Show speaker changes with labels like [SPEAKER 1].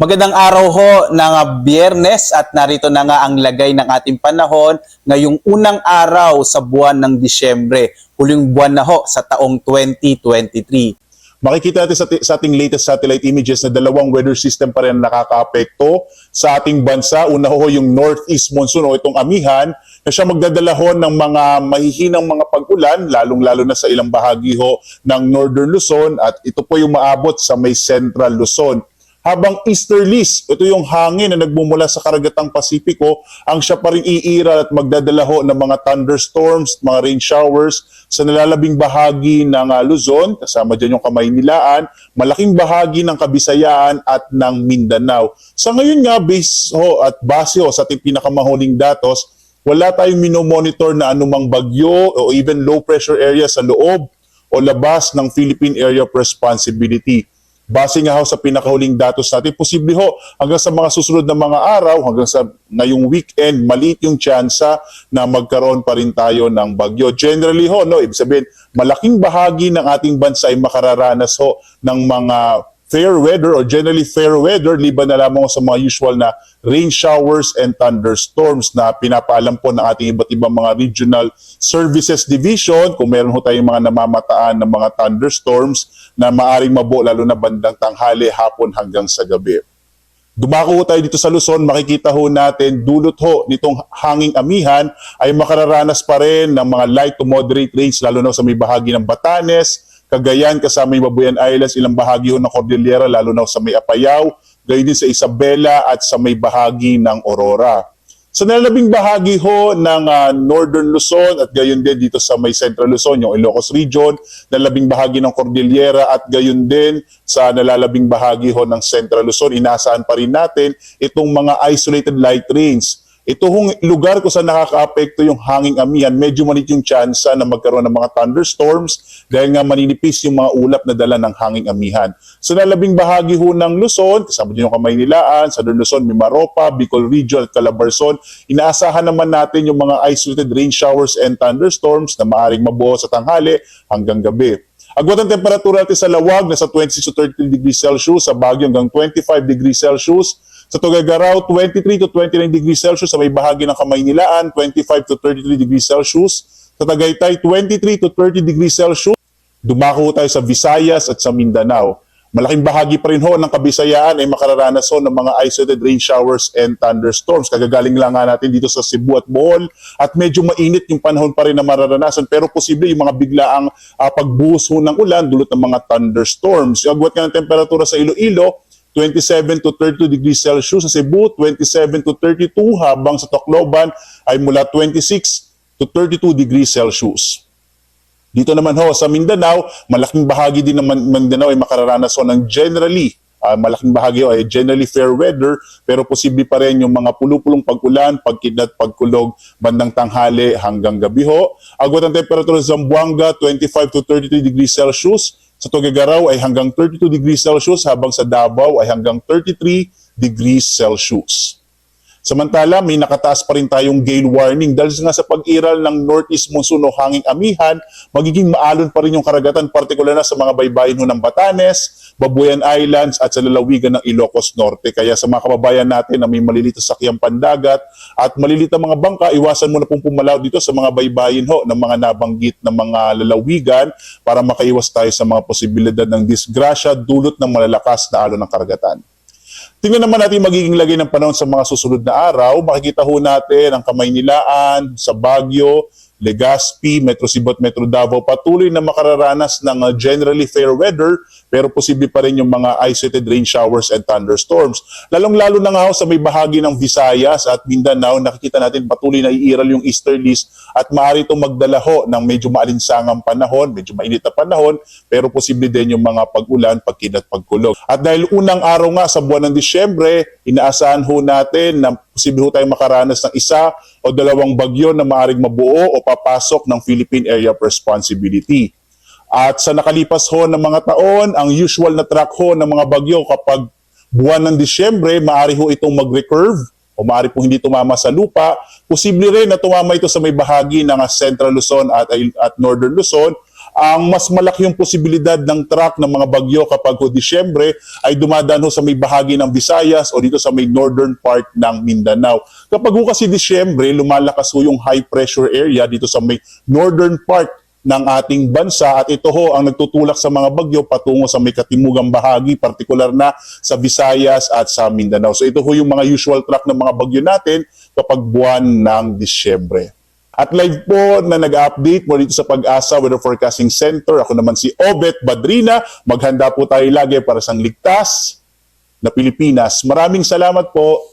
[SPEAKER 1] Magandang araw ho ng Biyernes at narito na nga ang lagay ng ating panahon ngayong unang araw sa buwan ng Disyembre, huling buwan na ho sa taong 2023.
[SPEAKER 2] Makikita natin sa ating latest satellite images na dalawang weather system pa rin nakakaapekto sa ating bansa. Una ho yung northeast monsoon o itong amihan na siya magdadala ho ng mga mahihinang mga pag-ulan, lalong-lalo na sa ilang bahagi ho ng northern Luzon, at ito po yung maabot sa may central Luzon. Habang easterlies, ito yung hangin na nagmumula sa karagatang Pasipiko, ang siya pa rin iiral at magdadala ho ng mga thunderstorms, mga rain showers sa nalalabing bahagi ng Luzon, kasama dyan yung Kamaynilaan, malaking bahagi ng Kabisayaan at ng Mindanao. Sa ngayon nga, base ho sa ating pinakamahuling datos, wala tayong minomonitor na anumang bagyo o even low pressure area sa loob o labas ng Philippine Area of Responsibility. Base nga ho sa pinakahuling datos natin, posible ho hanggang sa mga susunod na mga araw, hanggang sa ngayong weekend, maliit yung tsansa na magkaroon pa rin tayo ng bagyo. Generally ho, ibig sabihin, malaking bahagi ng ating bansa ay makararanas ho ng mga fair weather or generally fair weather, liban na lamang sa mga usual na rain showers and thunderstorms na pinapaalam po ng ating iba't ibang mga regional services division kung meron ho tayong mga namamataan ng mga thunderstorms na maaring mabuo lalo na bandang tanghali, hapon hanggang sa gabi. Dumako ho tayo dito sa Luzon, makikita ho natin dulot ho nitong hanging amihan ay makararanas pa rin ng mga light to moderate rains lalo na sa may bahagi ng Batanes, Cagayan, kasama yung Babuyan Islands, ilang bahagi ho ng Cordillera, lalo na sa may Apayao, gayon din sa Isabela at sa may bahagi ng Aurora. Sa nalalabing bahagi ho ng Northern Luzon at gayon din dito sa may Central Luzon, yung Ilocos Region, nalalabing bahagi ng Cordillera at gayon din sa nalalabing bahagi ho ng Central Luzon, inaasahan pa rin natin itong mga isolated light rains. Ito hong lugar kung saan nakakaapekto yung hanging amihan, medyo maliit yung tsansa na magkaroon ng mga thunderstorms dahil nga maninipis yung mga ulap na dala ng hanging amihan. Sa nalalabing bahagi ho ng Luzon, kasama din yung Kamaynilaan, Southern Luzon, Mimaropa, Bicol Region at Calabarzon, inaasahan naman natin yung mga isolated rain showers and thunderstorms na maaring mabuo sa tanghali hanggang gabi. Agwat ang temperatura natin sa Lawag na sa 26 to 33 degrees Celsius, sa Baguio hanggang 25 degrees Celsius, sa Tuguegarao 23 to 29 degrees Celsius, sa may bahagi ng Kamaynilaan 25 to 33 degrees Celsius, sa Tagaytay 23 to 30 degrees Celsius. Dumako tayo sa Visayas at sa Mindanao. Malaking bahagi pa rin ho ng Kabisayaan ay makararanas ho ng mga isolated rain showers and thunderstorms. Kagagaling lang nga natin dito sa Cebu at Bohol at medyo mainit yung panahon pa rin na mararanasan, pero posible yung mga biglaang pagbuhos ho ng ulan dulot ng mga thunderstorms. Yung agwat nga ng temperatura sa Iloilo 27 to 32 degrees Celsius, sa Cebu 27 to 32, habang sa Tacloban ay mula 26 to 32 degrees Celsius. Dito naman ho sa Mindanao, malaking bahagi din ng Mindanao ay makararanas ho ng generally malaking bahagi ay generally fair weather, pero posible pa rin yung mga pulupulong pag-ulan, pagkidlat, pagkulog bandang tanghali hanggang gabi ho. Agwat ang temperatura sa Zamboanga 25 to 33 degrees Celsius, sa Tuguegarao ay hanggang 32 degrees Celsius, habang sa Davao ay hanggang 33 degrees Celsius. Samantala, may nakataas pa rin tayong gale warning dahil nga sa pag-iral ng northeast monsoon o hanging amihan, magiging maalon pa rin yung karagatan, partikular na sa mga baybayin ho ng Batanes, Babuyan Islands at sa lalawigan ng Ilocos Norte. Kaya sa mga kababayan natin na may maliliit na sakyang pandagat at maliliit na mga bangka, iwasan mo na pong pumalaw dito sa mga baybayin ho ng mga nabanggit na mga lalawigan para makaiwas tayo sa mga posibilidad ng disgrasya dulot ng malalakas na alon ng karagatan. Tingnan naman natin magiging lagay ng panahon sa mga susunod na araw. Makikita ho natin ang Kamaynilaan, sa Baguio, Legazpi, Metro Cebu at Metro Davao patuloy na makararanas ng generally fair weather, pero posible pa rin yung mga isolated rain showers and thunderstorms. Lalong-lalo na nga ho sa may bahagi ng Visayas at Mindanao, nakikita natin patuloy na iiral yung easterlies at maaari itong magdala ho ng medyo maalinsangang panahon, medyo mainit na panahon, pero posible din yung mga pag-ulan, pagkidlat, pagkulog. At dahil unang araw nga sa buwan ng Disyembre, inaasahan ho natin na posible ho tayong makaranas ng isa o dalawang bagyo na maaring mabuo o papasok ng Philippine Area of Responsibility. At sa nakalipas ho ng mga taon, ang usual na track ho ng mga bagyo kapag buwan ng Disyembre, maaari ho itong mag-recurve o maaari po hindi tumama sa lupa. Posible rin na tumama ito sa may bahagi ng Central Luzon at Northern Luzon ang mas malaki yung posibilidad ng track ng mga bagyo kapag ho Disyembre ay dumadaan ho sa may bahagi ng Visayas o dito sa may northern part ng Mindanao. Kapag ho kasi Disyembre, lumalakas ho yung high pressure area dito sa may northern part ng ating bansa at ito ho ang nagtutulak sa mga bagyo patungo sa may katimugang bahagi, partikular na sa Visayas at sa Mindanao. So ito ho yung mga usual track ng mga bagyo natin kapag buwan ng Disyembre. At live po na nag-update mo dito sa Pag-asa Weather Forecasting Center. Ako naman si Obet Badrina. Maghanda po tayo lagi para sa ligtas na Pilipinas. Maraming salamat po.